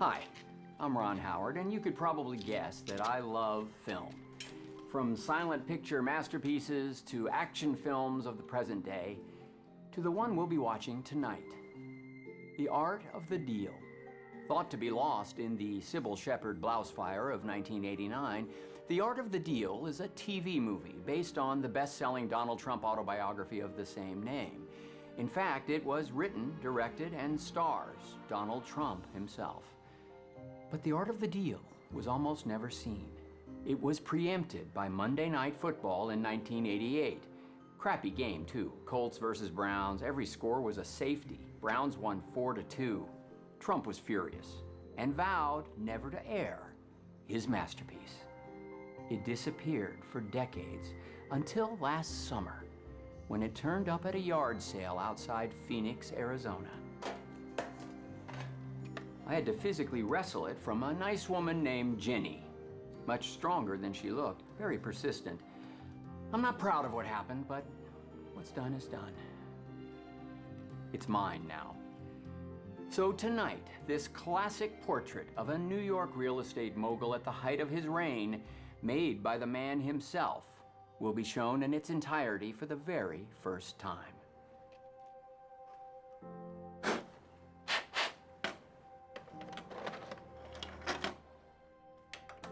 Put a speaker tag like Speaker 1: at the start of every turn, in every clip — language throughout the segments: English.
Speaker 1: Hi, I'm Ron Howard, and you could probably guess that I love film. From silent picture masterpieces to action films of the present day, to the one we'll be watching tonight. The Art of the Deal. Thought to be lost in the Sybil Shepherd blouse fire of 1989, The Art of the Deal is a TV movie based on the best-selling Donald Trump autobiography of the same name. In fact, it was written, directed, and stars Donald Trump himself. But The Art of the Deal was almost never seen. It was preempted by Monday Night Football in 1988. Crappy game, too. Colts versus Browns. Every score was a safety. Browns won 4-2. Trump was furious and vowed never to air his masterpiece. It disappeared for decades until last summer, when it turned up at a yard sale outside Phoenix, Arizona. I had to physically wrestle it from a nice woman named Jenny. Much stronger than she looked, very persistent. I'm not proud of what happened, but what's done is done. It's mine now. So tonight, this classic portrait of a New York real estate mogul at the height of his reign, made by the man himself, will be shown in its entirety for the very first time.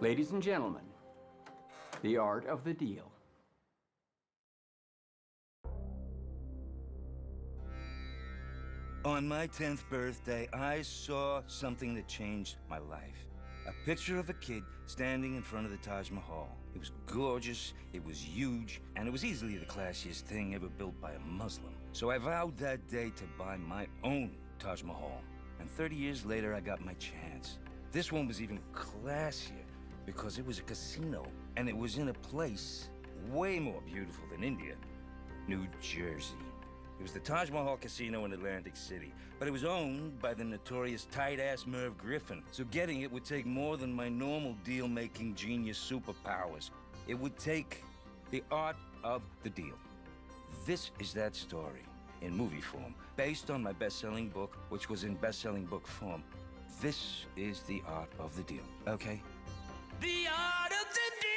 Speaker 1: Ladies and gentlemen, The Art of the Deal.
Speaker 2: On my 10th birthday, I saw something that changed my life. A picture of a kid standing in front of the Taj Mahal. It was gorgeous, it was huge, and it was easily the classiest thing ever built by a Muslim. So I vowed that day to buy my own Taj Mahal. And 30 years later, I got my chance. This one was even classier because it was a casino, and it was in a place way more beautiful than India, New Jersey. It was the Taj Mahal Casino in Atlantic City, but it was owned by the notorious tight-ass Merv Griffin, so getting it would take more than my normal deal-making genius superpowers. It would take the art of the deal. This is that story, in movie form, based on my best-selling book, which was in best-selling book form. This is the art of the deal, okay? The art of the deal!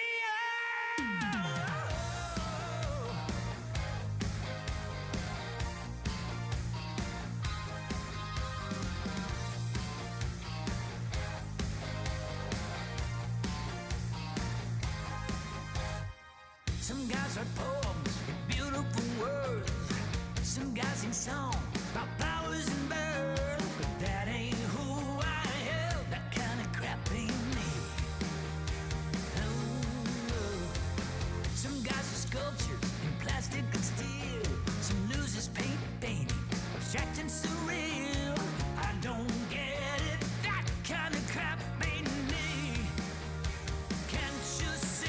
Speaker 3: Some guys write poems with beautiful words. Some guys sing songs about powers and birds. But that ain't who I am. That kind of crap ain't me. Oh. Some guys are sculptures in plastic and steel. Some losers paint painting, abstract and surreal. I don't get it. That kind of crap ain't me. Can't you see?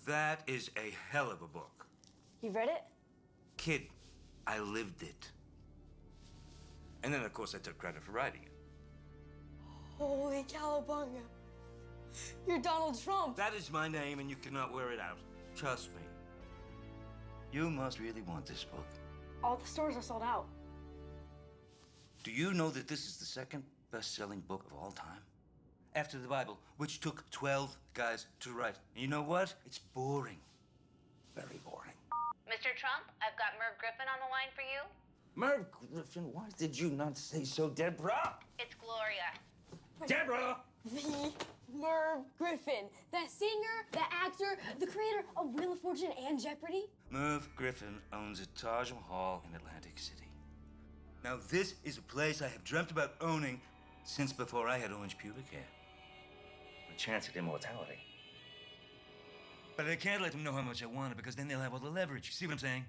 Speaker 2: That is a hell of a book.
Speaker 4: You read it?
Speaker 2: Kid, I lived it. And then, of course, I took credit for writing it.
Speaker 4: Holy cowabunga. You're Donald Trump.
Speaker 2: That is my name, and you cannot wear it out. Trust me. You must really want this book.
Speaker 4: All the stores are sold out.
Speaker 2: Do you know that this is the second best-selling book of all time? After the Bible, which took 12 guys to write. And you know what? It's boring. Very boring.
Speaker 5: Mr. Trump, I've got Merv Griffin on the line for you.
Speaker 2: Merv Griffin, why did you not say so, Deborah?
Speaker 5: It's Gloria.
Speaker 2: Deborah!
Speaker 4: The Merv Griffin, the singer, the actor, the creator of Wheel of Fortune and Jeopardy.
Speaker 2: Merv Griffin owns a Taj Mahal in Atlantic City. Now, this is a place I have dreamt about owning since before I had orange pubic hair. A chance at immortality. But I can't let them know how much I want it, because then they'll have all the leverage. See what I'm saying?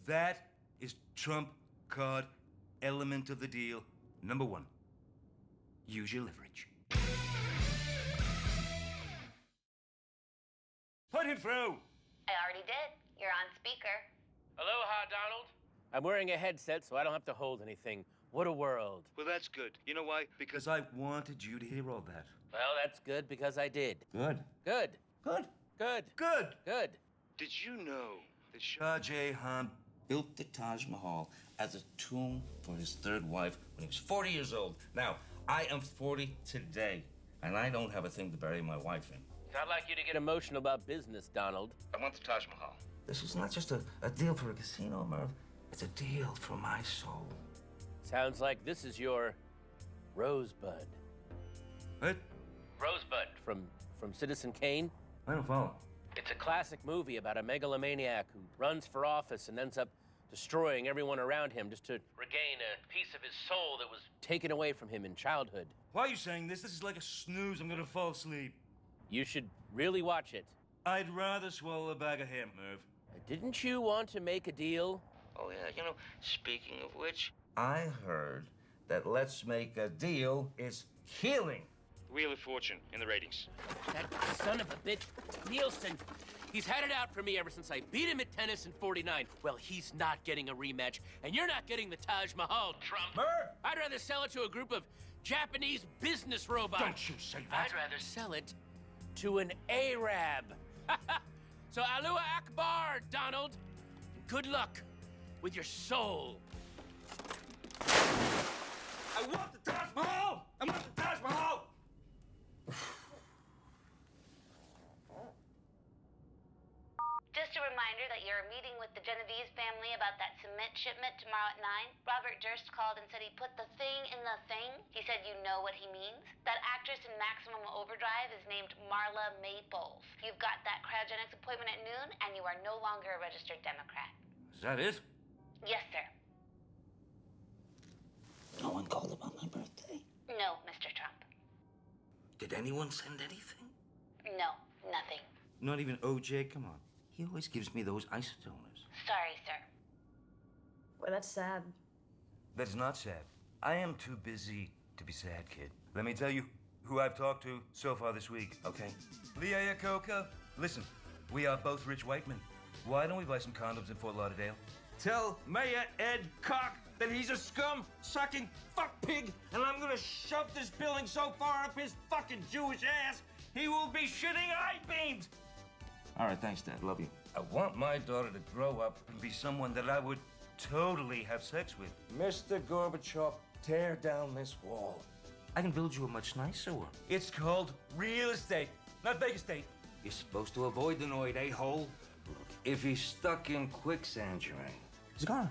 Speaker 2: That is trump card element of the deal. Number one. Use your leverage. Put him through!
Speaker 5: I already did. You're on speaker.
Speaker 6: Aloha, Donald. I'm wearing a headset, so I don't have to hold anything. What a world.
Speaker 2: Well, that's good. You know why? Because I wanted you to hear all that.
Speaker 6: Well, that's good because I did.
Speaker 2: Good.
Speaker 6: Good.
Speaker 2: Good.
Speaker 6: Good.
Speaker 2: Good.
Speaker 6: Good.
Speaker 2: Did you know that Shah Jahan built the Taj Mahal as a tomb for his third wife when he was 40 years old? Now, I am 40 today, and I don't have a thing to bury my wife in.
Speaker 6: It's not like you to get emotional about business, Donald.
Speaker 2: I want the Taj Mahal. This is not just a deal for a casino, Merv. It's a deal for my soul.
Speaker 6: Sounds like this is your Rosebud.
Speaker 2: What?
Speaker 6: Rosebud from Citizen Kane.
Speaker 2: I don't follow.
Speaker 6: It's a classic movie about a megalomaniac who runs for office and ends up destroying everyone around him just to regain a piece of his soul that was taken away from him in childhood.
Speaker 2: Why are you saying this? This is like a snooze. I'm gonna fall asleep.
Speaker 6: You should really watch it.
Speaker 2: I'd rather swallow a bag of hemp, Merv.
Speaker 6: Didn't you want to make a deal?
Speaker 2: Oh, yeah, you know, speaking of which, I heard that Let's Make a Deal is healing. Wheel of Fortune in the ratings.
Speaker 6: That son of a bitch, Nielsen, he's had it out for me ever since I beat him at tennis in '49. Well, he's not getting a rematch, and you're not getting the Taj Mahal, Trump.
Speaker 2: Merv!
Speaker 6: I'd rather sell it to a group of Japanese business robots.
Speaker 2: Don't you say that.
Speaker 6: I'd rather sell it to an Arab. So Alua Akbar, Donald. Good luck with your soul.
Speaker 2: I want the Taj Mahal! I want the Taj Mahal!
Speaker 5: Just a reminder that you're meeting with the Genovese family about that cement shipment tomorrow at 9. Robert Durst called and said he put the thing in the thing. He said you know what he means. That actress in Maximum Overdrive is named Marla Maples. You've got that cryogenics appointment at noon, and you are no longer a registered Democrat.
Speaker 2: Is that it?
Speaker 5: Yes, sir.
Speaker 2: No one called about my birthday.
Speaker 5: No, Mr. Trump.
Speaker 2: Did anyone send anything?
Speaker 5: No, nothing.
Speaker 2: Not even OJ? Come on. He always gives me those isotoners.
Speaker 5: Sorry, sir.
Speaker 4: Well, that's sad.
Speaker 2: That's not sad. I am too busy to be sad, kid. Let me tell you who I've talked to so far this week, okay? Leah Iacocca, listen, we are both rich white men. Why don't we buy some condoms in Fort Lauderdale? Tell Mayor Ed Koch that he's a scum-sucking fuck pig, and I'm gonna shove this billing so far up his fucking Jewish ass, he will be shitting eye beams! All right, thanks, Dad. Love you. I want my daughter to grow up and be someone that I would totally have sex with. Mr. Gorbachev, tear down this wall. I can build you a much nicer one. It's called real estate, not Vegas estate. You're supposed to avoid the Noid, a-hole. Look, if he's stuck in quicksand, Jermaine, he's gone.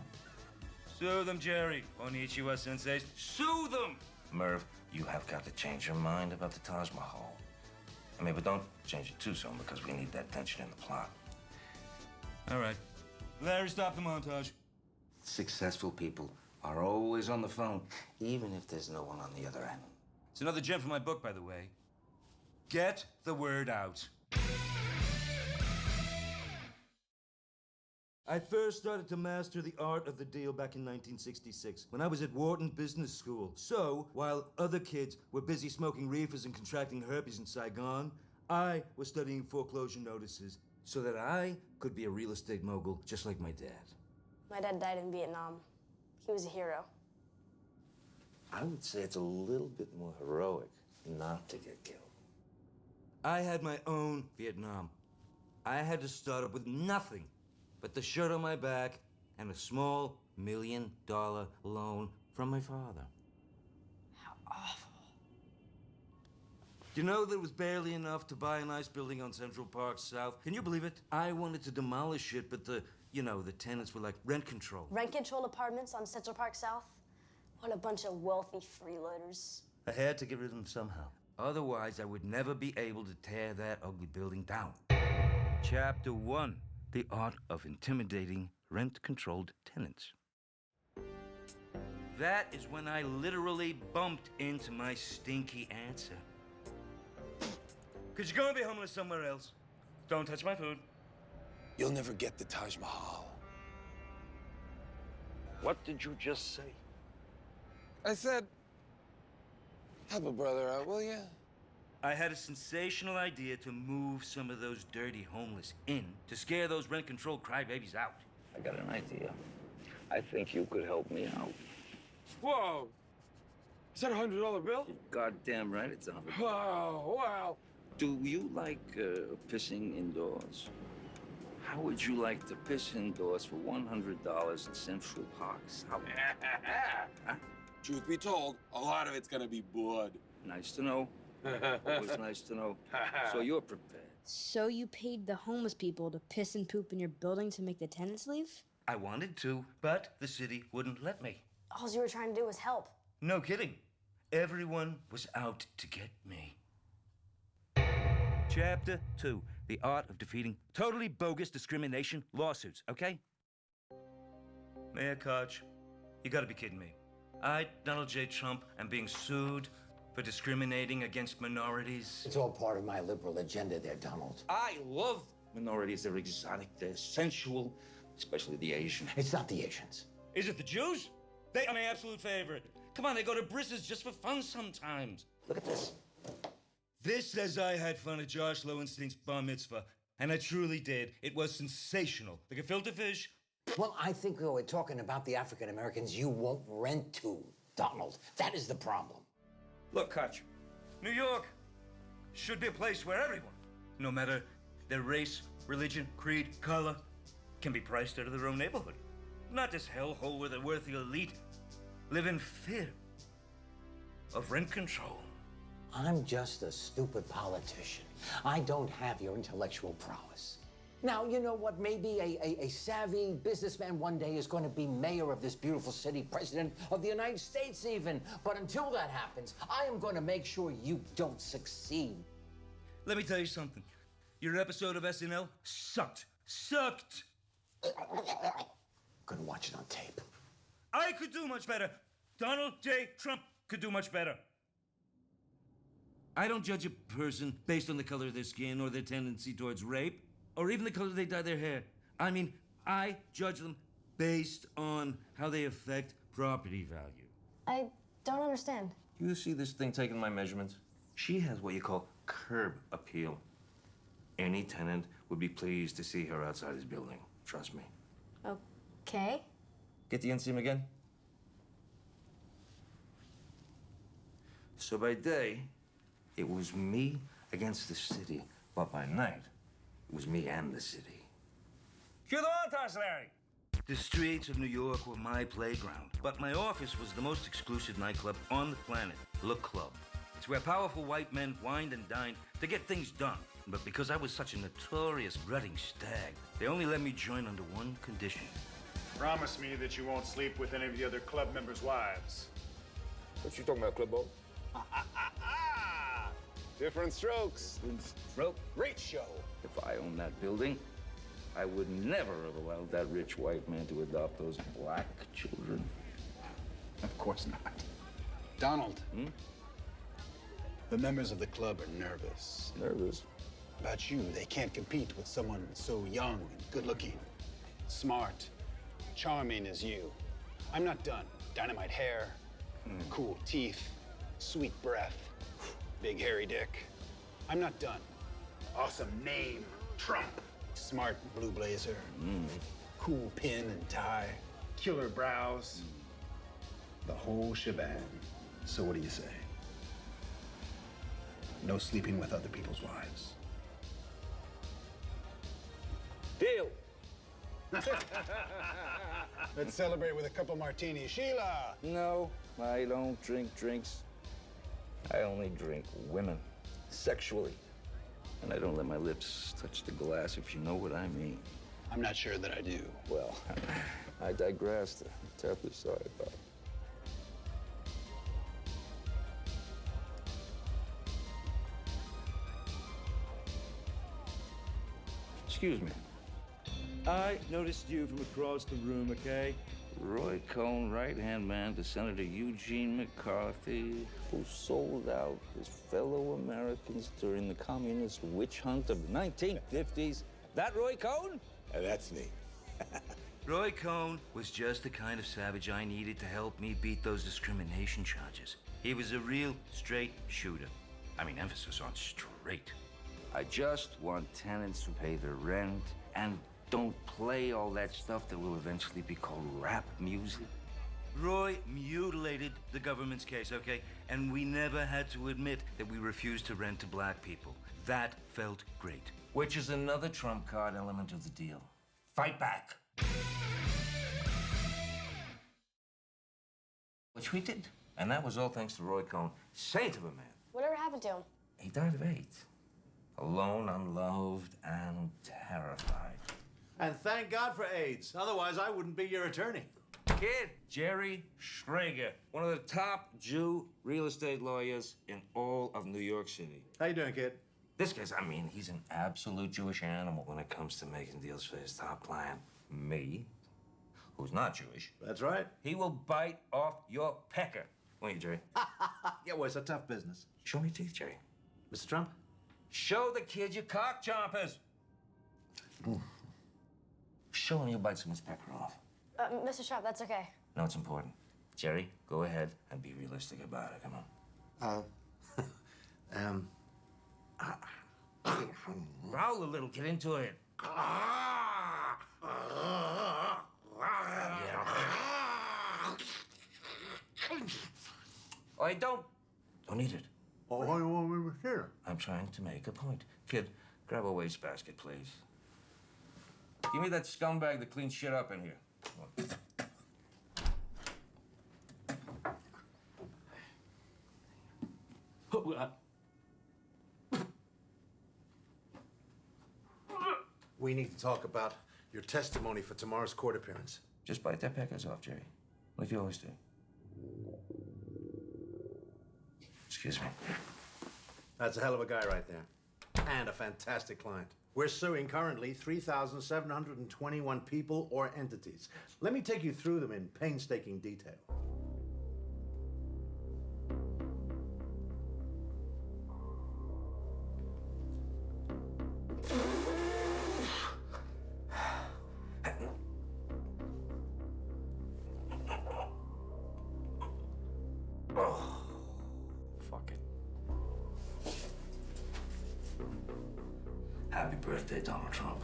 Speaker 2: Sue them, Jerry. Konnichiwa, senseis. Sue them! Merv, you have got to change your mind about the Taj Mahal. I mean, but don't change it too soon, because we need that tension in the plot. All right. Larry, stop the montage. Successful people are always on the phone, even if there's no one on the other end. It's another gem from my book, by the way. Get the word out. I first started to master the art of the deal back in 1966, when I was at Wharton Business School. So, while other kids were busy smoking reefers and contracting herpes in Saigon, I was studying foreclosure notices so that I could be a real estate mogul just like my dad.
Speaker 4: My dad died in Vietnam. He was a hero.
Speaker 2: I would say it's a little bit more heroic not to get killed. I had my own Vietnam. I had to start up with nothing but the shirt on my back and a small $1 million loan from my father.
Speaker 4: How awful.
Speaker 2: You know there was barely enough to buy a nice building on Central Park South? Can you believe it? I wanted to demolish it, but the tenants were like rent control.
Speaker 4: Rent-controlled apartments on Central Park South? What a bunch of wealthy freeloaders.
Speaker 2: I had to get rid of them somehow. Otherwise, I would never be able to tear that ugly building down. Chapter 1. The art of intimidating rent-controlled tenants. that is when I literally bumped into my stinky answer. Could you go and be homeless somewhere else? Don't touch my food.
Speaker 7: You'll never get the Taj Mahal.
Speaker 2: What did you just say?
Speaker 7: I said, help a brother out, will ya?
Speaker 2: I had a sensational idea to move some of those dirty homeless in to scare those rent-controlled crybabies out.
Speaker 8: I got an idea. I think you could help me out.
Speaker 7: Whoa! Is that a $100 bill?
Speaker 8: Goddamn right it's $100.
Speaker 7: Wow, wow.
Speaker 8: Do you like pissing indoors? How would you like to piss indoors for $100 in Central Park? South? Huh?
Speaker 7: Truth be told, a lot of it's gonna be blood.
Speaker 8: Nice to know. Always nice to know. So you're prepared.
Speaker 4: So you paid the homeless people to piss and poop in your building to make the tenants leave?
Speaker 2: I wanted to, but the city wouldn't let me.
Speaker 4: All you were trying to do was help.
Speaker 2: No kidding. Everyone was out to get me. Chapter 2, The Art of Defeating Totally Bogus Discrimination Lawsuits, okay? Mayor Koch, you gotta be kidding me. I, Donald J. Trump, am being sued for discriminating against minorities.
Speaker 9: It's all part of my liberal agenda there, Donald.
Speaker 8: I love minorities. They're exotic, they're sensual, especially the Asian.
Speaker 9: It's not the Asians.
Speaker 2: Is it the Jews? They are my absolute favorite. Come on, they go to Brisses just for fun sometimes.
Speaker 9: Look at this.
Speaker 2: This says I had fun at Josh Lowenstein's bar mitzvah, and I truly did. It was sensational. Like a filter fish.
Speaker 9: Well, I think when we're talking about the African Americans you won't rent to, Donald. That is the problem.
Speaker 2: Look, Koch, New York should be a place where everyone, no matter their race, religion, creed, color, can be priced out of their own neighborhood. Not this hellhole where the worthy elite live in fear of rent control.
Speaker 9: I'm just a stupid politician. I don't have your intellectual prowess. Now, you know what? Maybe a savvy businessman one day is going to be mayor of this beautiful city, president of the United States even. But until that happens, I am going to make sure you don't succeed.
Speaker 2: Let me tell you something. Your episode of SNL sucked. Sucked!
Speaker 9: Gonna watch it on tape.
Speaker 2: I could do much better. Donald J. Trump could do much better. I don't judge a person based on the color of their skin or their tendency towards rape, or even the color they dye their hair. I mean, I judge them based on how they affect property value.
Speaker 4: I don't understand.
Speaker 6: You see this thing taking my measurements?
Speaker 8: She has what you call curb appeal. Any tenant would be pleased to see her outside his building. Trust me.
Speaker 4: Okay.
Speaker 6: Get the inseam again?
Speaker 8: So by day, it was me against the city, but by night, it was me and the city.
Speaker 2: Cue the montage, Larry! The streets of New York were my playground, but my office was the most exclusive nightclub on the planet, Le Club. It's where powerful white men wined and dined to get things done. But because I was such a notorious rutting stag, they only let me join under one condition.
Speaker 10: Promise me that you won't sleep with any of the other club members' wives.
Speaker 7: What you talking about, Clubbo? Different strokes.
Speaker 8: Stroke?
Speaker 7: Great show.
Speaker 8: If I owned that building, I would never have allowed that rich white man to adopt those black children.
Speaker 10: Of course not. Donald. The members of the club are nervous.
Speaker 8: Nervous?
Speaker 10: About you, they can't compete with someone so young and good-looking, smart, charming as you. I'm not done. Dynamite hair, cool teeth, sweet breath, big hairy dick. I'm not done. Awesome name, Trump. Smart blue blazer, cool pin and tie, killer brows, the whole shebang. So what do you say? No sleeping with other people's wives.
Speaker 7: Deal.
Speaker 10: Let's celebrate with a couple martinis. Sheila!
Speaker 8: No, I don't drink drinks. I only drink women, sexually. And I don't let my lips touch the glass, if you know what I mean.
Speaker 10: I'm not sure that I do.
Speaker 8: Well, I digress. I'm terribly sorry about it. Excuse me.
Speaker 2: I noticed you from across the room, okay?
Speaker 8: Roy Cohn, right-hand man to Senator Eugene McCarthy, who sold out his fellow Americans during the communist witch hunt of the 1950s. That Roy Cohn?
Speaker 11: That's me.
Speaker 2: Roy Cohn was just the kind of savage I needed to help me beat those discrimination charges. He was a real straight shooter. I mean, emphasis on straight.
Speaker 8: I just want tenants who pay their rent and don't play all that stuff that will eventually be called rap music.
Speaker 2: Roy mutilated the government's case, okay? And we never had to admit that we refused to rent to black people. That felt great.
Speaker 8: Which is another trump card element of the deal. Fight back. Which we did. And that was all thanks to Roy Cohn, saint of a man.
Speaker 4: Whatever happened to him?
Speaker 8: He died of AIDS. Alone, unloved, and terrified.
Speaker 11: And thank God for AIDS. Otherwise, I wouldn't be your attorney.
Speaker 8: Kid, Jerry Schrager, one of the top Jew real estate lawyers in all of New York City.
Speaker 11: How you doing, kid?
Speaker 8: This guy's, I mean, he's an absolute Jewish animal when it comes to making deals for his top client, me, who's not Jewish.
Speaker 11: That's right.
Speaker 8: He will bite off your pecker. Won't you, Jerry?
Speaker 11: Yeah, well, it's a tough business.
Speaker 8: Show me your teeth, Jerry.
Speaker 11: Mr. Trump?
Speaker 8: Show the kid your cock chompers. Show him you'll bite someone's pecker off.
Speaker 4: Mr. Trump, that's okay.
Speaker 8: No, it's important. Jerry, go ahead and be realistic about it. Come on. Growl a little. Get into it. I don't eat it.
Speaker 11: Oh, I want me to hear.
Speaker 8: I'm trying to make a point. Kid, grab a wastebasket, please. Give me that scumbag that cleans shit up in here.
Speaker 11: We need to talk about your testimony for tomorrow's court appearance.
Speaker 8: Just bite their peckers off, Jerry. Like you always do. Excuse me.
Speaker 11: That's a hell of a guy right there. And a fantastic client. We're suing currently 3,721 people or entities. Let me take you through them in painstaking detail.
Speaker 8: Happy birthday, Donald Trump.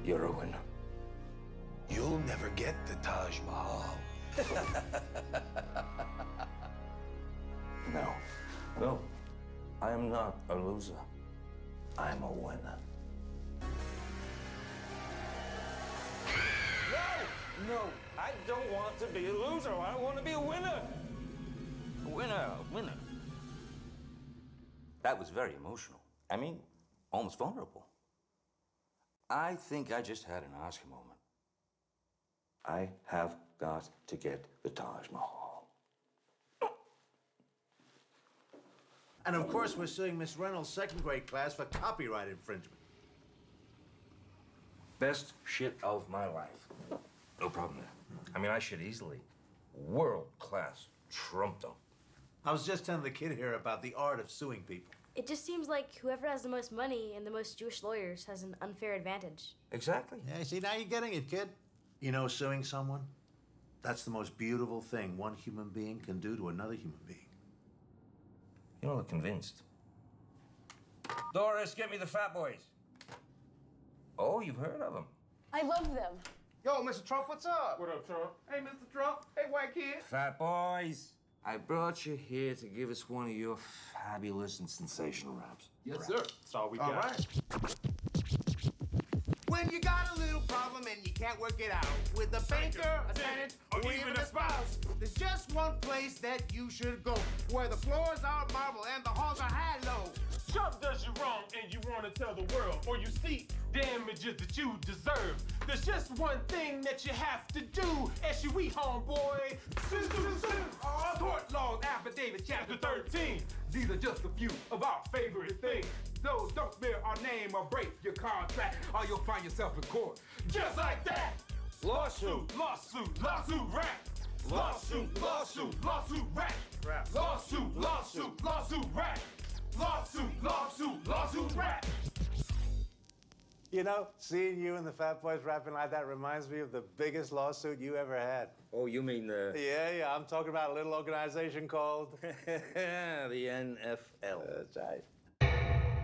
Speaker 8: You're a winner.
Speaker 11: You'll never get the Taj Mahal.
Speaker 8: No, I am not a loser. I'm a winner. No, I don't want to be a loser. I want to be a winner. A winner. That was very emotional. I mean, almost vulnerable. I think I just had an Oscar moment. I have got to get the Taj Mahal.
Speaker 11: And of course, we're suing Miss Reynolds' second grade class for copyright infringement.
Speaker 8: Best shit of my life. No problem there. I mean, I should easily. World-class Trumpdom.
Speaker 11: I was just telling the kid here about the art of suing people.
Speaker 4: It just seems like whoever has the most money and the most Jewish lawyers has an unfair advantage.
Speaker 8: Exactly.
Speaker 11: Yeah, see, now you're getting it, kid. You know, suing someone, that's the most beautiful thing one human being can do to another human being.
Speaker 8: You don't look convinced. Doris, get me the Fat Boys. Oh, you've heard of them.
Speaker 4: I love them.
Speaker 7: Yo, Mr. Trump, what's up?
Speaker 12: What up, Trump?
Speaker 7: Hey, Mr. Trump. Hey, white kid.
Speaker 8: Fat Boys. I brought you here to give us one of your fabulous and sensational raps.
Speaker 12: Yes, sir. That's all we got.
Speaker 7: All right.
Speaker 12: when you got a little problem and you can't work it out with a banker, a tenant, or even a spouse. There's just one place that you should go, where the floors are marble and the halls are high-low.
Speaker 13: Trump does you wrong and you want to tell the world, or you seek damages that you deserve. There's just one thing that you have to do. SUE, homeboy. Tort laws, affidavit, chapter 13. These are just a few of our favorite things. Those don't smear our name or break your contract, or you'll find yourself in court. Just like that.
Speaker 8: Lawsuit.
Speaker 13: Lawsuit, lawsuit, rap. Lawsuit, lawsuit, lawsuit, rap. Lawsuit, lawsuit, lawsuit, rap. Lawsuit, lawsuit, lawsuit, rap.
Speaker 11: You know, seeing you and the Fat Boys rapping like that reminds me of the biggest lawsuit you ever had.
Speaker 8: Oh, you mean the...
Speaker 11: Yeah, I'm talking about a little organization called...
Speaker 8: the NFL.
Speaker 11: That's right.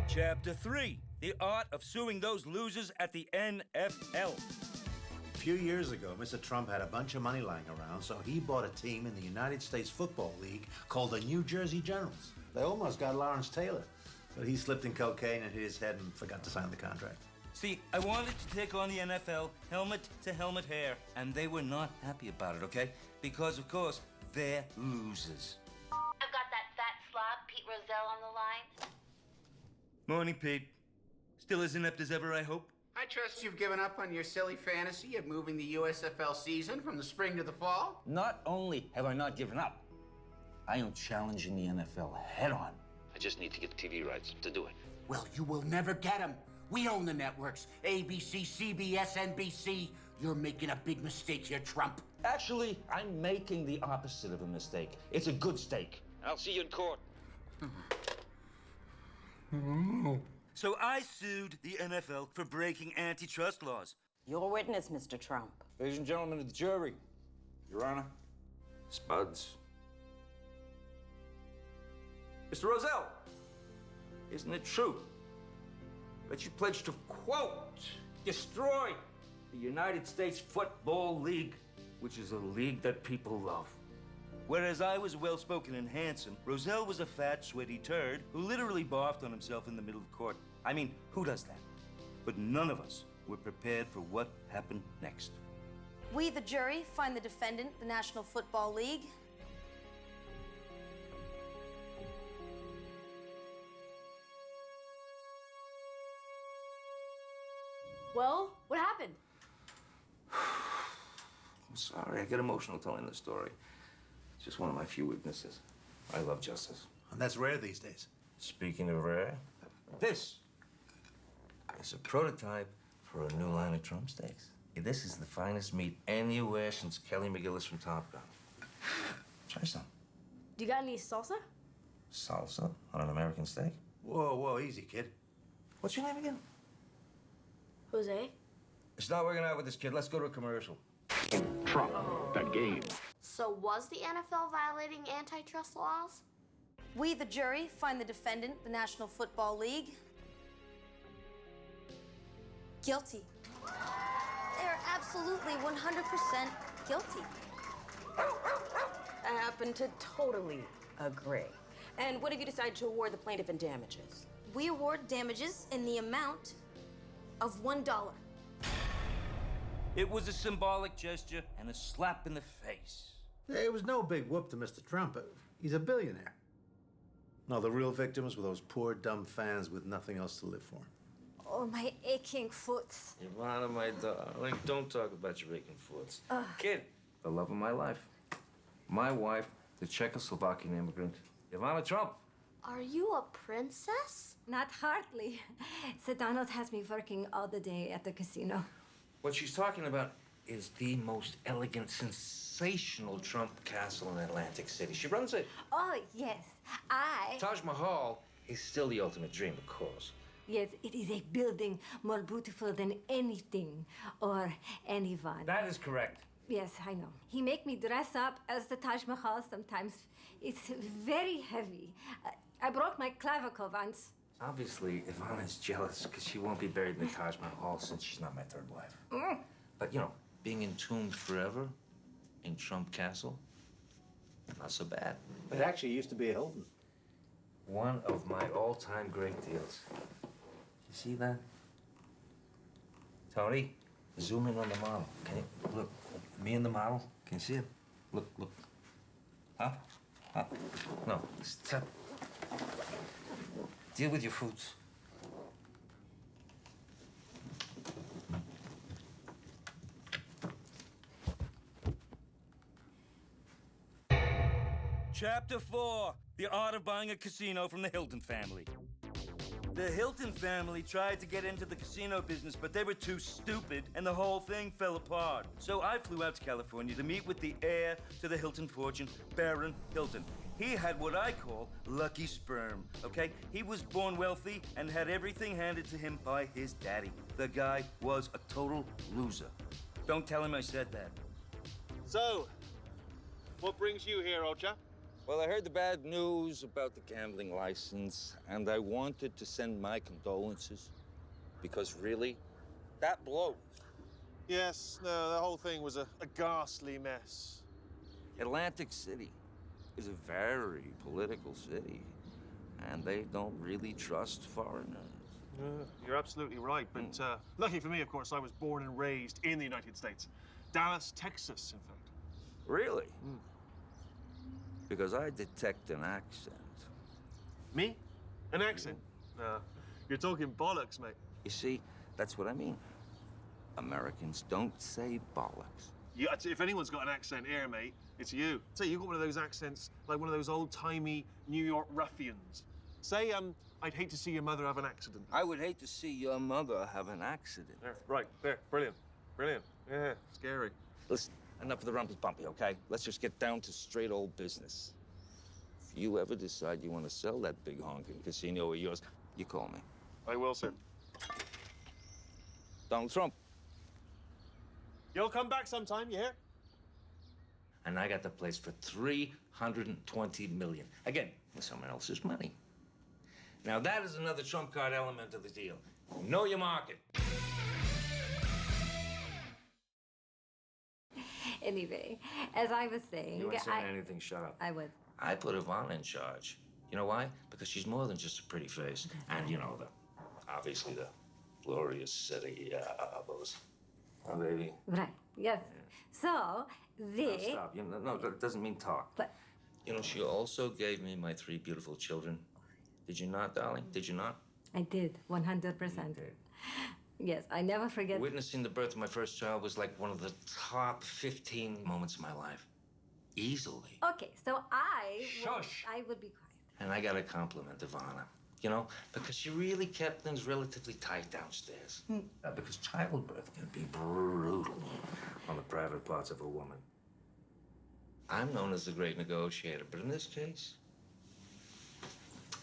Speaker 2: Chapter 3, The Art of Suing Those Losers at the NFL.
Speaker 11: A few years ago, Mr. Trump had a bunch of money lying around, so he bought a team in the United States Football League called the New Jersey Generals. They almost got Lawrence Taylor, but he slipped in cocaine and hit his head and forgot to sign the contract.
Speaker 2: See, I wanted to take on the NFL helmet to helmet hair, and they were not happy about it, okay? Because, of course, they're losers.
Speaker 5: I've got that fat slob, Pete Rozelle, on the line.
Speaker 2: Morning, Pete. Still as inept as ever, I hope?
Speaker 12: I trust you've given up on your silly fantasy of moving the USFL season from the spring to the fall.
Speaker 8: Not only have I not given up, I am challenging the NFL head on. I just need to get the TV rights to do it.
Speaker 12: Well, you will never get them. We own the networks. ABC, CBS, NBC. You're making a big mistake here, Trump.
Speaker 8: Actually, I'm making the opposite of a mistake. It's a good steak. I'll see you in court.
Speaker 2: So I sued the NFL for breaking antitrust laws.
Speaker 14: Your witness, Mr. Trump.
Speaker 8: Ladies and gentlemen of the jury, Your Honor, Spuds. Mr. Rozelle, isn't it true that you pledged to, quote, destroy the United States Football League, which is a league that people love?
Speaker 2: Whereas I was well-spoken and handsome, Rozelle was a fat, sweaty turd who literally barfed on himself in the middle of court. I mean, who does that? But none of us were prepared for what happened next.
Speaker 4: We, the jury, find the defendant, the National Football League. Well, what happened?
Speaker 8: I'm sorry, I get emotional telling this story. It's just one of my few weaknesses. I love justice.
Speaker 11: And that's rare these days.
Speaker 8: Speaking of rare, this is a prototype for a new line of Trump steaks. This is the finest meat anywhere since Kelly McGillis from Top Gun. Try some.
Speaker 4: Do you got any salsa?
Speaker 8: Salsa on an American steak?
Speaker 11: Whoa, easy, kid.
Speaker 8: What's your name again?
Speaker 4: Jose?
Speaker 8: It's not working out with this kid. Let's go to a commercial.
Speaker 13: Trump, the game.
Speaker 4: So was the NFL violating antitrust laws? We, the jury, find the defendant, the National Football League, guilty. They are absolutely 100% guilty.
Speaker 14: I happen to totally agree. And what have you decided to award the plaintiff in damages?
Speaker 4: We award damages in the amount of $1.
Speaker 2: It was a symbolic gesture and a slap in the face.
Speaker 11: It was no big whoop to Mr. Trump. He's a billionaire. No, the real victims were those poor, dumb fans with nothing else to live for.
Speaker 4: Oh, my aching foot.
Speaker 8: Ivana, my darling, don't talk about your aching foots. Kid, the love of my life. My wife, the Czechoslovakian immigrant, Ivana Trump.
Speaker 4: Are you a princess?
Speaker 15: Not hardly. Sir Donald has me working all the day at the casino.
Speaker 8: What she's talking about is the most elegant, sensational Trump castle in Atlantic City. She runs it.
Speaker 15: Oh, yes.
Speaker 8: Taj Mahal is still the ultimate dream, of course.
Speaker 15: Yes, it is a building more beautiful than anything or anyone.
Speaker 8: That is correct.
Speaker 15: Yes, I know. He make me dress up as the Taj Mahal sometimes. It's very heavy. I broke my clavicle once.
Speaker 8: Obviously, Ivana's jealous because she won't be buried in the Taj Mahal since she's not my third wife. But, you know, being entombed forever in Trump Castle, not so bad.
Speaker 11: It actually used to be a Hilton.
Speaker 8: One of my all-time great deals. You see that?
Speaker 2: Tony, zoom in on the model. Can you look? Me and the model. Can you see it? Look, look. Up, up. No, step. Deal with your fruits. Chapter 4, The Art of Buying a Casino from the Hilton family. The Hilton family tried to get into the casino business, but they were too stupid, and the whole thing fell apart. So I flew out to California to meet with the heir to the Hilton fortune, Baron Hilton. He had what I call lucky sperm, okay? He was born wealthy and had everything handed to him by his daddy. The guy was a total loser. Don't tell him I said that.
Speaker 16: So, what brings you here, old chap?
Speaker 8: Well, I heard the bad news about the gambling license, and I wanted to send my condolences. Because really, that blows.
Speaker 16: Yes, no, the whole thing was a ghastly mess.
Speaker 8: Atlantic City is a very political city, and they don't really trust foreigners.
Speaker 16: You're absolutely right, but lucky for me, of course, I was born and raised in the United States. Dallas, Texas, in fact.
Speaker 8: Really? Because I detect an accent.
Speaker 16: Me? An accent? No, you're talking bollocks, mate.
Speaker 8: You see, that's what I mean. Americans don't say bollocks.
Speaker 16: Yeah, if anyone's got an accent here, mate, it's you. Say you've got one of those accents, like one of those old-timey New York ruffians. Say, I'd hate to see your mother have an accident.
Speaker 8: I would hate to see your mother have an accident.
Speaker 16: There, right, there, brilliant, brilliant. Yeah, scary.
Speaker 8: Listen, enough of the rumpy-bumpy, okay? Let's just get down to straight old business. If you ever decide you want to sell that big honking casino of yours, you call me.
Speaker 16: I will, sir.
Speaker 8: Donald Trump.
Speaker 16: You'll come back sometime, you hear?
Speaker 8: And I got the place for $320 million. Again, with someone else's money. Now, that is another trump card element of the deal. Know your market.
Speaker 15: Anyway, as I was saying,
Speaker 8: You weren't saying anything, shut up.
Speaker 15: I was.
Speaker 8: I put Ivana in charge. You know why? Because she's more than just a pretty face. And, you know, obviously the glorious city those. Oh, baby.
Speaker 15: Right, yes. So,
Speaker 8: No, stop. No, that doesn't mean talk.
Speaker 15: But...
Speaker 8: You know, she also gave me my 3 beautiful children. Did you not, darling? Did you not?
Speaker 15: I did, 100%.
Speaker 8: You did.
Speaker 15: Yes, I never forget.
Speaker 8: Witnessing the birth of my first child was like one of the top 15 moments of my life. Easily.
Speaker 15: Okay, so I would be quiet.
Speaker 8: And I gotta compliment Ivana, you know, because she really kept things relatively tight downstairs. Because childbirth can be brutal on the private parts of a woman. I'm known as the great negotiator, but in this case,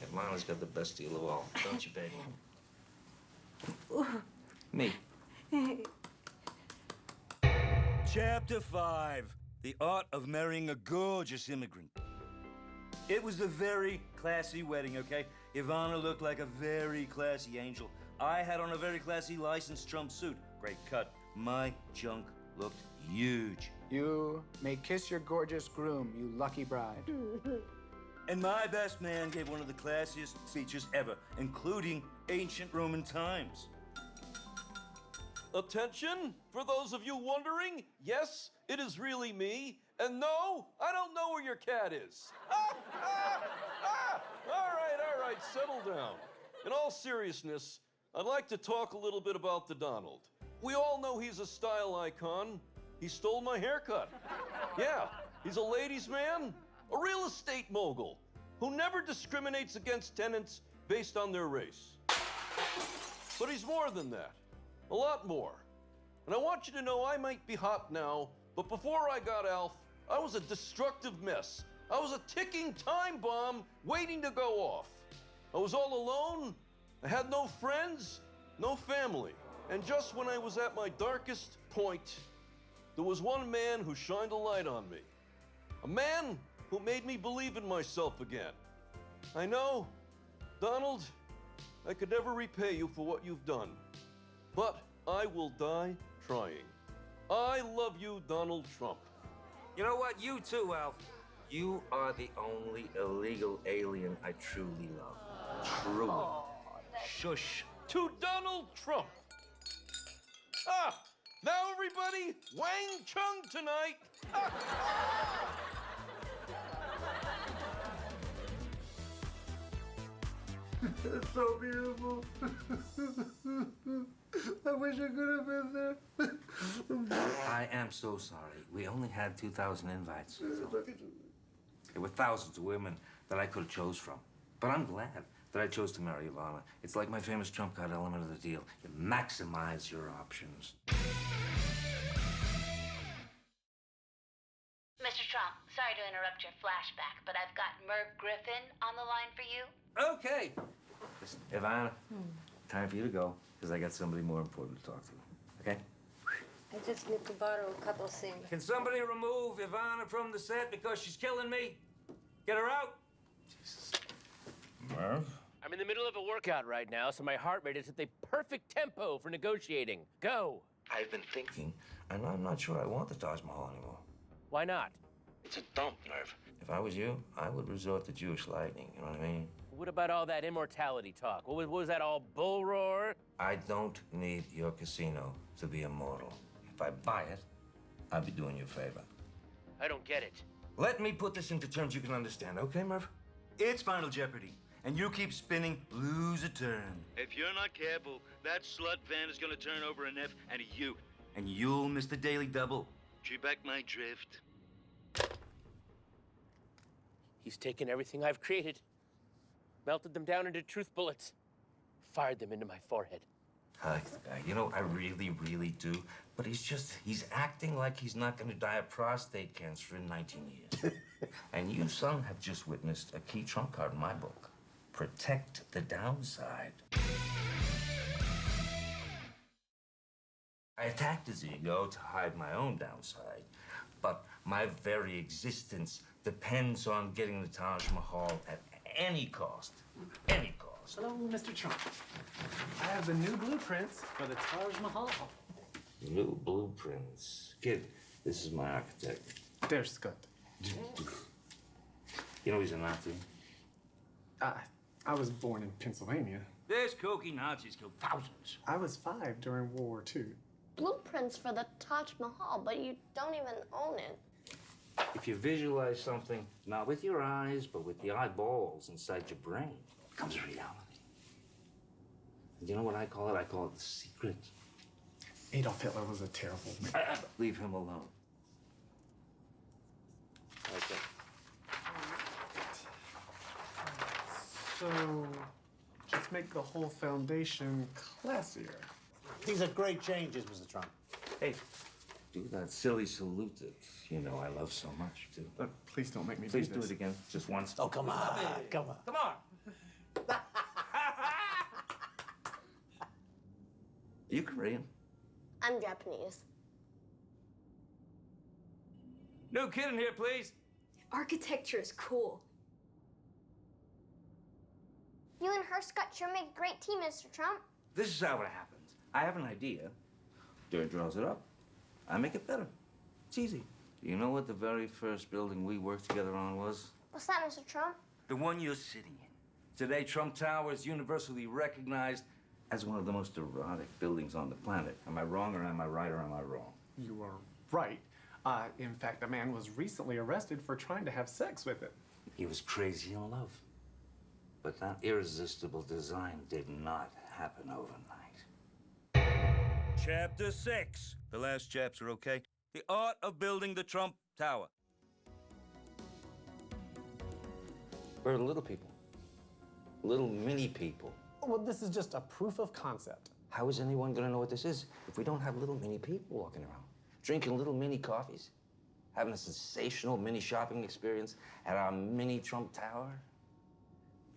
Speaker 8: Ivana's got the best deal of all, don't you, baby? Me. Chapter 5, The Art of Marrying a Gorgeous Immigrant. It was a very classy wedding, okay? Ivana looked like a very classy angel. I had on a very classy licensed Trump suit. Great cut. My junk looked huge.
Speaker 17: You may kiss your gorgeous groom, you lucky bride.
Speaker 2: And my best man gave one of the classiest speeches ever, including ancient Roman times.
Speaker 18: Attention, for those of you wondering, yes, it is really me. And no, I don't know where your cat is. All right, settle down. In all seriousness, I'd like to talk a little bit about the Donald. We all know he's a style icon. He stole my haircut. Yeah, he's a ladies' man, a real estate mogul, who never discriminates against tenants based on their race. But he's more than that. A lot more. And I want you to know I might be hot now, but before I got Alf, I was a destructive mess. I was a ticking time bomb waiting to go off. I was all alone. I had no friends, no family. And just when I was at my darkest point, there was one man who shined a light on me. A man who made me believe in myself again. I know, Donald, I could never repay you for what you've done. But I will die trying. I love you, Donald Trump.
Speaker 8: You know what? You too, Alf. You are the only illegal alien I truly love. Truly.
Speaker 18: Shush. To Donald Trump. Now everybody, Wang Chung tonight.
Speaker 12: It's so beautiful. I wish I could have been there.
Speaker 2: I am so sorry. We only had 2,000 invites. There were thousands of women that I could have chose from. But I'm glad that I chose to marry Ivana. It's like my famous trump card element of the deal. You maximize your options.
Speaker 5: Mr. Trump, sorry to interrupt your flashback, but I've got Merv Griffin on the line for you.
Speaker 2: Okay. Listen, Ivana, time for you to go, because I got somebody more important to talk to. Okay?
Speaker 15: I just need to borrow a couple things.
Speaker 2: Can somebody remove Ivana from the set because she's killing me? Get her out. Jesus. Merv?
Speaker 6: I'm in the middle of a workout right now, so my heart rate is at the perfect tempo for negotiating. Go.
Speaker 2: I've been thinking, and I'm not sure I want the Taj Mahal anymore.
Speaker 6: Why not?
Speaker 2: It's a dump, Merv. If I was you, I would resort to Jewish lightning, you know what I mean?
Speaker 6: What about all that immortality talk? What was that all bull roar?
Speaker 2: I don't need your casino to be immortal. If I buy it, I'll be doing you a favor.
Speaker 6: I don't get it.
Speaker 2: Let me put this into terms you can understand, okay, Merv? It's Final Jeopardy, and you keep spinning, lose a turn.
Speaker 19: If you're not careful, that slut van is gonna turn over an F and a U.
Speaker 2: And you'll miss the daily double.
Speaker 19: She back my drift.
Speaker 6: He's taken everything I've created, melted them down into truth bullets, fired them into my forehead.
Speaker 2: I like the guy. You know, I really, really do. But he's acting like he's not going to die of prostate cancer in 19 years. And you, son, have just witnessed a key trump card in my book. Protect the downside. I attacked his ego to hide my own downside. But my very existence depends on getting the Taj Mahal at any cost. Any cost.
Speaker 17: Hello, Mr. Trump. I have the new blueprints for the Taj Mahal.
Speaker 2: New blueprints. Kid, this is my architect.
Speaker 17: There's Scott.
Speaker 2: You know he's a Nazi?
Speaker 17: I was born in Pennsylvania.
Speaker 2: There's kooky Nazis killed thousands.
Speaker 17: I was 5 during World War II.
Speaker 4: Blueprints for the Taj Mahal, but you don't even own it.
Speaker 2: If you visualize something, not with your eyes, but with the eyeballs inside your brain, it becomes reality. And you know what I call it? I call it the secret.
Speaker 17: Adolf Hitler was a terrible man.
Speaker 2: Leave him alone.
Speaker 6: Okay.
Speaker 17: So, just make the whole foundation classier.
Speaker 11: These are great changes, Mr. Trump.
Speaker 2: Hey, do that silly salute that you know I love so much, too.
Speaker 17: Please don't make me
Speaker 2: Please
Speaker 17: do
Speaker 2: do
Speaker 17: this.
Speaker 2: it again, just once.
Speaker 11: Oh, come on. Come on.
Speaker 2: Come on. Are you Korean?
Speaker 4: I'm Japanese.
Speaker 2: No kid in here, please.
Speaker 15: Architecture is cool.
Speaker 4: You and Hurst sure make a great team, Mr. Trump.
Speaker 2: This is how it happens. I have an idea. Dirt draws it up. I make it better. It's easy. Do you know what the very first building we worked together on was?
Speaker 4: What's that, Mr. Trump?
Speaker 2: The one you're sitting in. Today, Trump Tower is universally recognized as one of the most erotic buildings on the planet. Am I wrong, or am I right, or am I wrong?
Speaker 17: You are right. In fact, a man was recently arrested for trying to have sex with it.
Speaker 2: He was crazy in love. But that irresistible design did not happen overnight. Chapter 6. The last chapter, okay? The art of building the Trump Tower. We're little people. Little mini people.
Speaker 17: Well, this is just a proof of concept.
Speaker 2: How is anyone gonna know what this is if we don't have little mini people walking around, drinking little mini coffees, having a sensational mini shopping experience at our mini Trump Tower?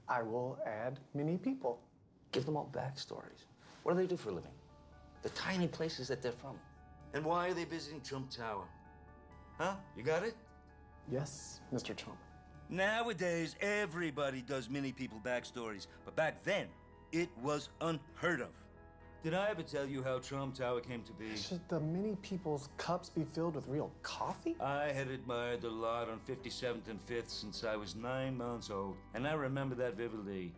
Speaker 17: I will add mini people.
Speaker 2: Give them all backstories. What do they do for a living? The tiny places that they're from. And why are they visiting Trump Tower? Huh? You got it?
Speaker 17: Yes, Mr. Trump.
Speaker 2: Nowadays, everybody does mini people backstories. But back then, it was unheard of. Did I ever tell you how Trump Tower came to be?
Speaker 17: Should the mini people's cups be filled with real coffee?
Speaker 2: I had admired the lot on 57th and 5th since I was 9 months old, and I remember that vividly.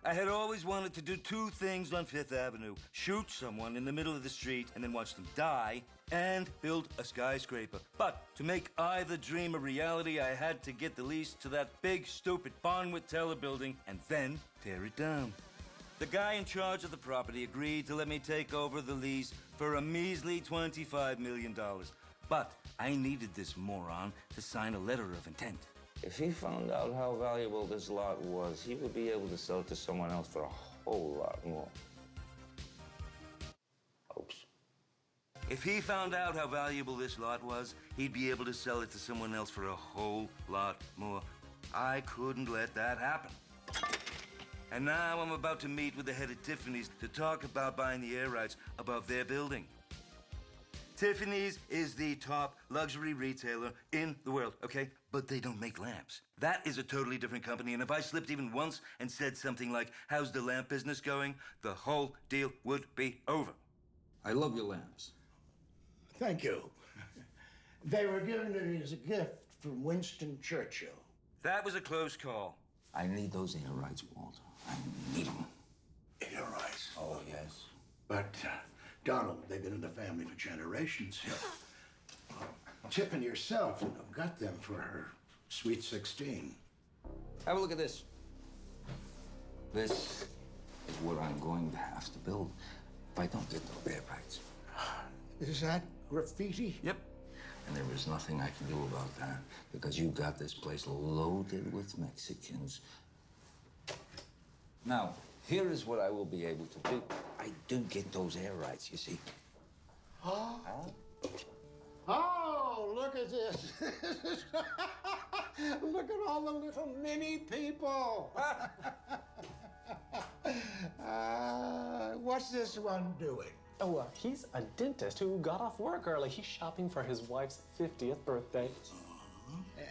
Speaker 2: I had always wanted to do two things on Fifth Avenue. Shoot someone in the middle of the street and then watch them die, and build a skyscraper. But to make either dream a reality, I had to get the lease to that big, stupid Bonwit Teller building and then tear it down. The guy in charge of the property agreed to let me take over the lease for a measly $25 million. But I needed this moron to sign a letter of intent.
Speaker 8: If he found out how valuable this lot was, he would be able to sell it to someone else for a whole lot more. Oops.
Speaker 2: If he found out how valuable this lot was, he'd be able to sell it to someone else for a whole lot more. I couldn't let that happen. And now I'm about to meet with the head of Tiffany's to talk about buying the air rights above their building. Tiffany's is the top luxury retailer in the world, okay? But they don't make lamps. That is a totally different company, and if I slipped even once and said something like, "How's the lamp business going?" the whole deal would be over.
Speaker 20: I love your lamps.
Speaker 21: Thank you. They were given to me as a gift from Winston Churchill.
Speaker 2: That was a close call.
Speaker 8: I need those air rights, Walter. I need them.
Speaker 21: Air rights?
Speaker 8: Oh, yes.
Speaker 21: But, Donald, they've been in the family for generations. Tiffany herself got them for her sweet 16.
Speaker 8: Have a look at this. This is what I'm going to have to build if I don't get those air rights.
Speaker 21: Is that graffiti?
Speaker 8: Yep. And there is nothing I can do about that because you got this place loaded with Mexicans. Now, here is what I will be able to do. I do get those air rights, you see.
Speaker 21: Oh, look at this. Look at all the little mini people. What's this one doing?
Speaker 17: Oh, he's a dentist who got off work early. He's shopping for his wife's 50th birthday.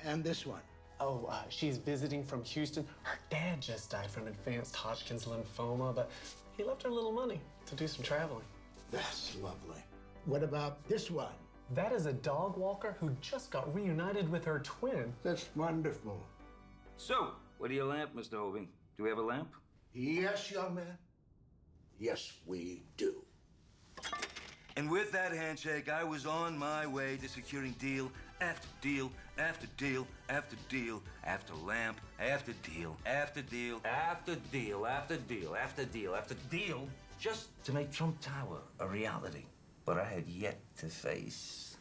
Speaker 21: And this one?
Speaker 17: Oh, she's visiting from Houston. Her dad just died from advanced Hodgkin's lymphoma, but he left her a little money to do some traveling.
Speaker 21: That's lovely. What about this one?
Speaker 17: That is a dog walker who just got reunited with her twin.
Speaker 21: That's wonderful.
Speaker 2: So, what do you lamp, Mr. Hoving? Do we have a lamp?
Speaker 21: Yes, young man. Yes, we do.
Speaker 2: And with that handshake, I was on my way to securing deal after deal after deal after deal after lamp after deal after deal after deal after deal after deal after deal
Speaker 8: Just to make Trump Tower a reality. But I had yet to face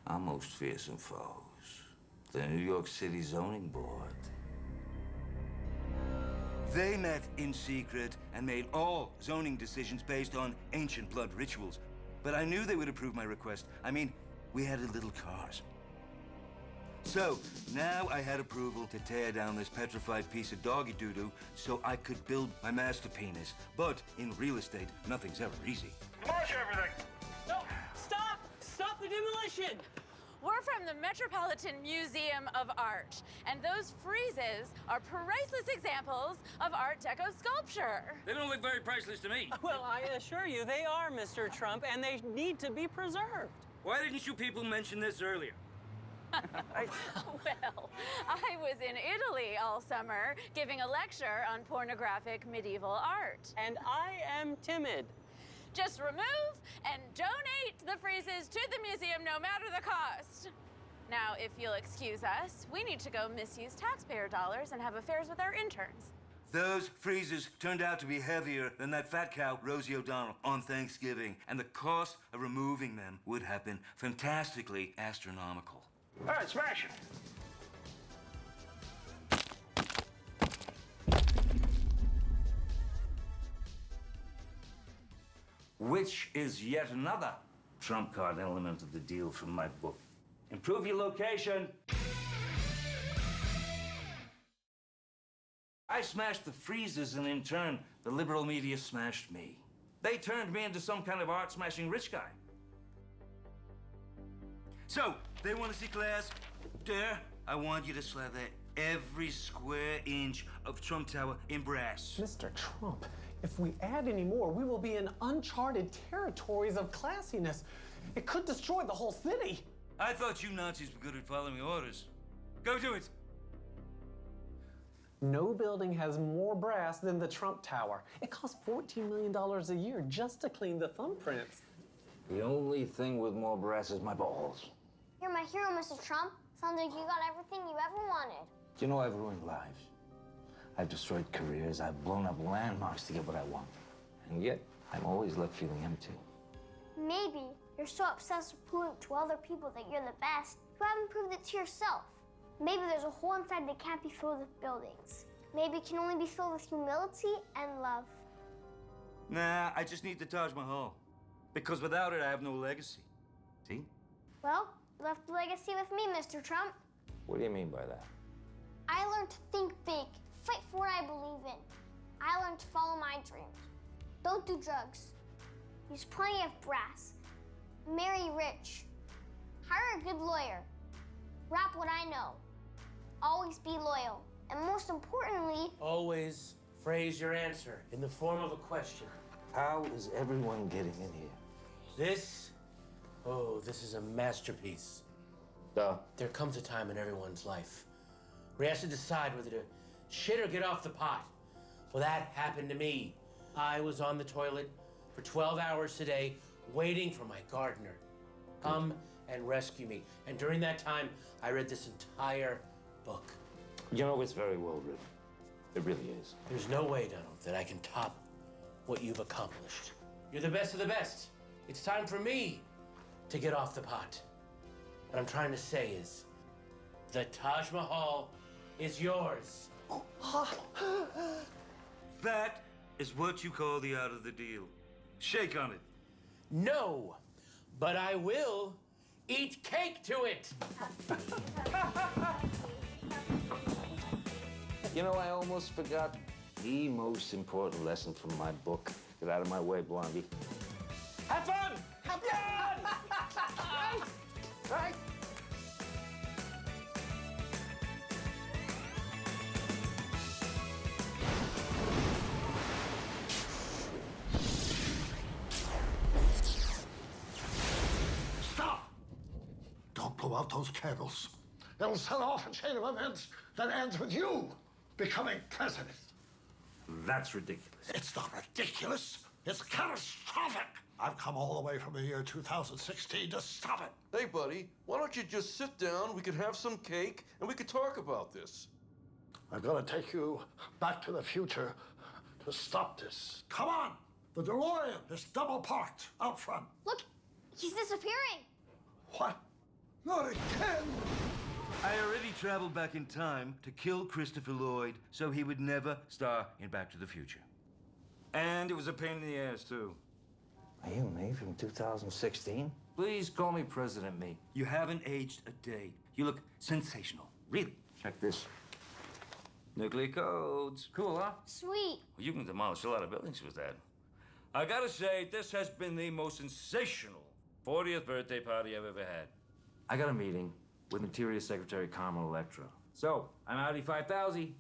Speaker 8: our most fearsome foes, the New York City Zoning Board.
Speaker 2: They met in secret and made all zoning decisions based on ancient blood rituals. But I knew they would approve my request. I mean, we had little cars. So, now I had approval to tear down this petrified piece of doggy doo-doo so I could build my master penis. But in real estate, nothing's ever easy.
Speaker 13: Demolish everything!
Speaker 22: No, stop! Stop the demolition!
Speaker 23: We're from the Metropolitan Museum of Art, and those friezes are priceless examples of Art Deco sculpture.
Speaker 24: They don't look very priceless to me.
Speaker 22: Well, I assure you, they are, Mr. Trump, and they need to be preserved.
Speaker 24: Why didn't you people mention this earlier?
Speaker 23: Well, I was in Italy all summer giving a lecture on pornographic medieval art.
Speaker 22: And I am timid.
Speaker 23: Just remove and donate the friezes to the museum no matter the cost. Now, if you'll excuse us, we need to go misuse taxpayer dollars and have affairs with our interns.
Speaker 2: Those freezers turned out to be heavier than that fat cow, Rosie O'Donnell, on Thanksgiving. And the cost of removing them would have been fantastically astronomical.
Speaker 13: All right, smash it.
Speaker 8: Which is yet another trump card element of the deal from my book. Improve your location. I smashed the freezers, and in turn, the liberal media smashed me. They turned me into some kind of art-smashing rich guy.
Speaker 2: So, they want to see class? There, I want you to slather every square inch of Trump Tower in brass.
Speaker 17: Mr. Trump, if we add any more, we will be in uncharted territories of classiness. It could destroy the whole city.
Speaker 2: I thought you Nazis were good at following orders. Go do it.
Speaker 17: No building has more brass than the Trump Tower. It costs $14 million a year just to clean the thumbprints.
Speaker 8: The only thing with more brass is my balls.
Speaker 1: You're my hero, Mr. Trump. Sounds like you got everything you ever wanted.
Speaker 8: Do you know I've ruined lives? I've destroyed careers. I've blown up landmarks to get what I want. And yet, I'm always left feeling empty.
Speaker 1: Maybe you're so obsessed with proving to other people that you're the best, you haven't proved it to yourself. Maybe there's a hole inside that can't be filled with buildings. Maybe it can only be filled with humility and love.
Speaker 2: Nah, I just need the Taj Mahal. Because without it, I have no legacy. See?
Speaker 1: Well, you left a legacy with me, Mr. Trump.
Speaker 8: What do you mean by that?
Speaker 1: I learned to think big, fight for what I believe in. I learned to follow my dreams. Don't do drugs. Use plenty of brass. Marry rich. Hire a good lawyer. Rap what I know. Always be loyal. And most importantly,
Speaker 6: Always phrase your answer in the form of a question.
Speaker 8: How is everyone getting in here?
Speaker 6: This is a masterpiece.
Speaker 8: Duh.
Speaker 6: There comes a time in everyone's life where he has to decide whether to shit or get off the pot. Well, that happened to me. I was on the toilet for 12 hours today waiting for my gardener to come and rescue me. And during that time, I read this entire book.
Speaker 8: You know, it's very well written. It really is.
Speaker 6: There's no way, Donald, that I can top what you've accomplished. You're the best of the best. It's time for me to get off the pot. What I'm trying to say is, the Taj Mahal is yours.
Speaker 2: That is what you call the art of the deal. Shake on it.
Speaker 6: No, but I will eat cake to it.
Speaker 8: You know, I almost forgot the most important lesson from my book. Get out of my way, Blondie.
Speaker 6: Have fun!
Speaker 8: Have fun! Right?
Speaker 21: Stop! Don't blow out those candles. It'll set off a chain of events that ends with you becoming president.
Speaker 2: That's ridiculous.
Speaker 21: It's not ridiculous. It's catastrophic. I've come all the way from the year 2016 to stop it.
Speaker 18: Hey, buddy, why don't you just sit down? We could have some cake and we could talk about this.
Speaker 21: I'm gonna take you back to the future to stop this. Come on! The DeLorean is double parked out front.
Speaker 1: look, he's disappearing.
Speaker 21: What? Not again!
Speaker 2: I already traveled back in time to kill Christopher Lloyd so he would never star in Back to the Future. And it was a pain in the ass, too.
Speaker 8: Are you me from 2016? Please call me President Me.
Speaker 2: You haven't aged a day. You look sensational. Really.
Speaker 8: Check this.
Speaker 2: Nuclear codes.
Speaker 8: Cool, huh?
Speaker 1: Sweet.
Speaker 2: Well, you can demolish a lot of buildings with that. I gotta say, this has been the most sensational 40th birthday party I've ever had.
Speaker 8: I got a meeting with Interior Secretary Carmel Electra. So, I'm Audi 5000.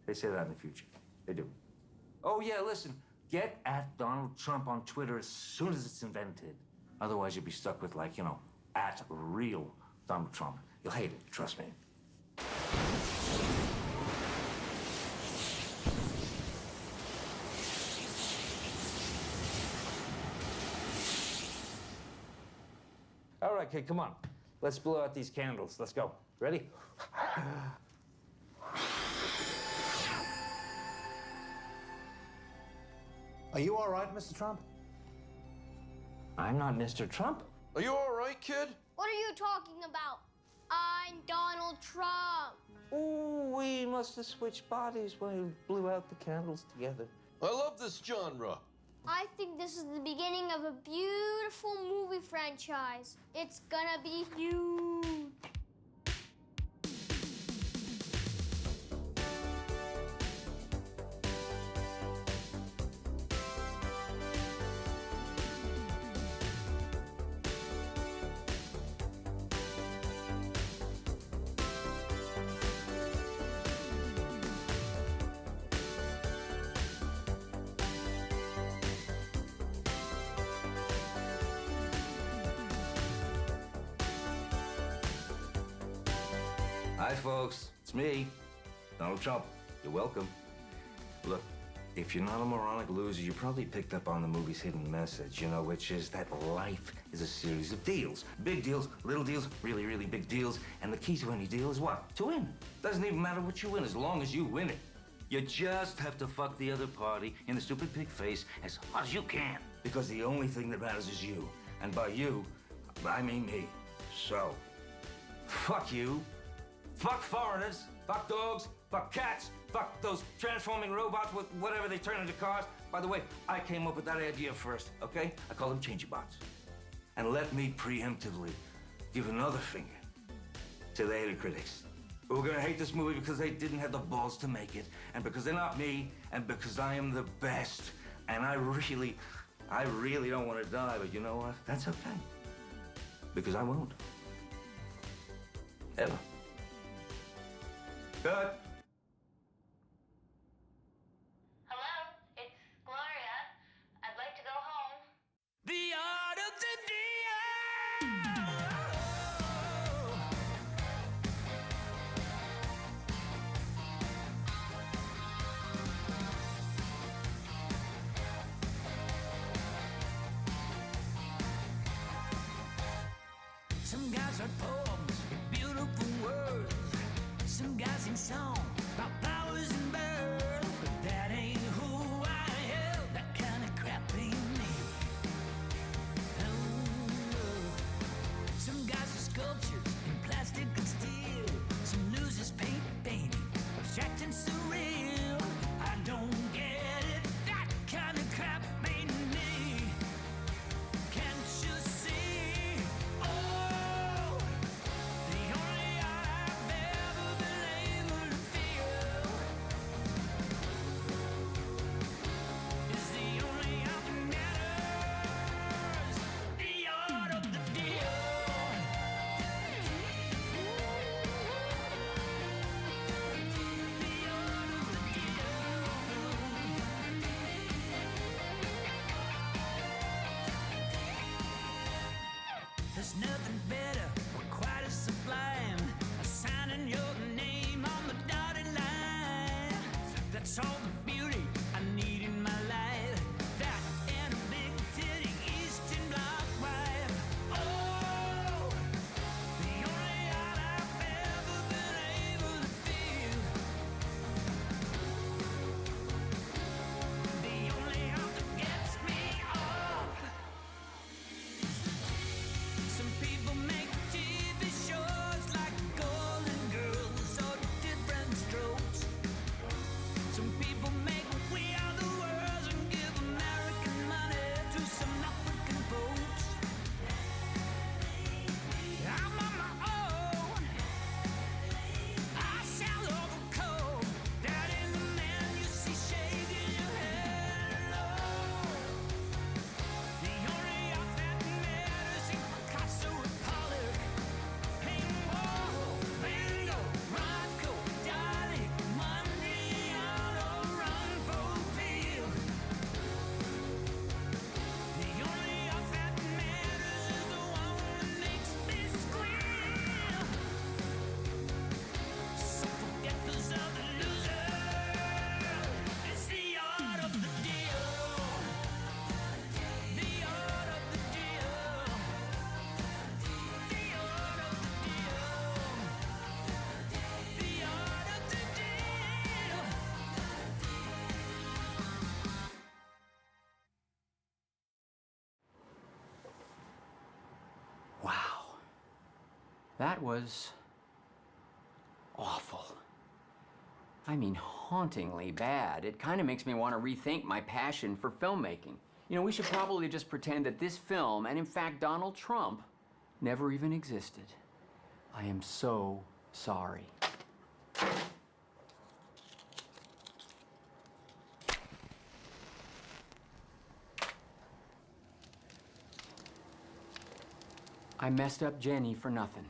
Speaker 8: They say that in the future. They do. Oh, yeah, listen. Get at Donald Trump on Twitter as soon as it's invented. Otherwise, you'll be stuck with, like, at real Donald Trump. You'll hate it, trust me. All right, kid, come on. Let's blow out these candles. Let's go. Ready?
Speaker 11: Are you all right, Mr. Trump?
Speaker 8: I'm not Mr. Trump.
Speaker 18: Are you all right, kid?
Speaker 1: What are you talking about? I'm Donald Trump.
Speaker 8: Oh, we must have switched bodies when we blew out the candles together.
Speaker 18: I love this genre.
Speaker 1: I think this is the beginning of a beautiful movie franchise. It's gonna be huge.
Speaker 2: Hi, folks. It's me, Donald Trump, you're welcome. Look, if you're not a moronic loser, you probably picked up on the movie's hidden message, you know, which is that life is a series of deals. Big deals, little deals, really, really big deals. And the key to any deal is what? To win. Doesn't even matter what you win, as long as you win it. You just have to fuck the other party in the stupid pig face as hard as you can. Because the only thing that matters is you. And by you, I mean me. So, fuck you. Fuck foreigners. Fuck dogs. Fuck cats. Fuck those transforming robots with whatever they turn into cars. By the way, I came up with that idea first, okay? I call them changey bots. And let me preemptively give another finger to the hater critics who are gonna hate this movie because they didn't have the balls to make it, and because they're not me, and because I am the best. And I really don't want to die, but you know what? That's okay. Because I won't. Ever. Good.
Speaker 5: Hello, it's Gloria. I'd like to go home.
Speaker 12: The art of the
Speaker 3: Some guys write poems with beautiful words. Some guys sing songs about flowers and birds. But that ain't who I am. That kind of crap ain't me. Oh. Some guys are sculptures in plastic and steel. Some losers paint painting, abstract and surreal. I don't get it. That kind of crap ain't me. Can't you see? There's nothing better or quite as sublime as signing your name on the dotted line. That's all the beauty I need in my life. That and a big titty Eastern Bloc wife. Oh, the only art I've ever been able to feel. The only art that gets me off. Some people make TV shows like Golden Girls or Different Strokes. Some people make We Are the World and give American money to some African folks. I'm on my own. I sell overcoat. That is the man you see shaking your head low. The only art that matters is Picasso and Pollock. Hey, whoa, Van Gogh, Rothko, Dali, Mondrian, Ron Popeil. The only art that matters is the one that makes me squeal. So forget those other losers. It's the art of the deal. The art of the deal. The art of the deal. The art of the deal.
Speaker 7: Wow. That was awful. I mean, hauntingly bad. It kind of makes me want to rethink my passion for filmmaking. You know, we should probably just pretend that this film, and in fact Donald Trump, never even existed. I am so sorry. I messed up Jenny for nothing.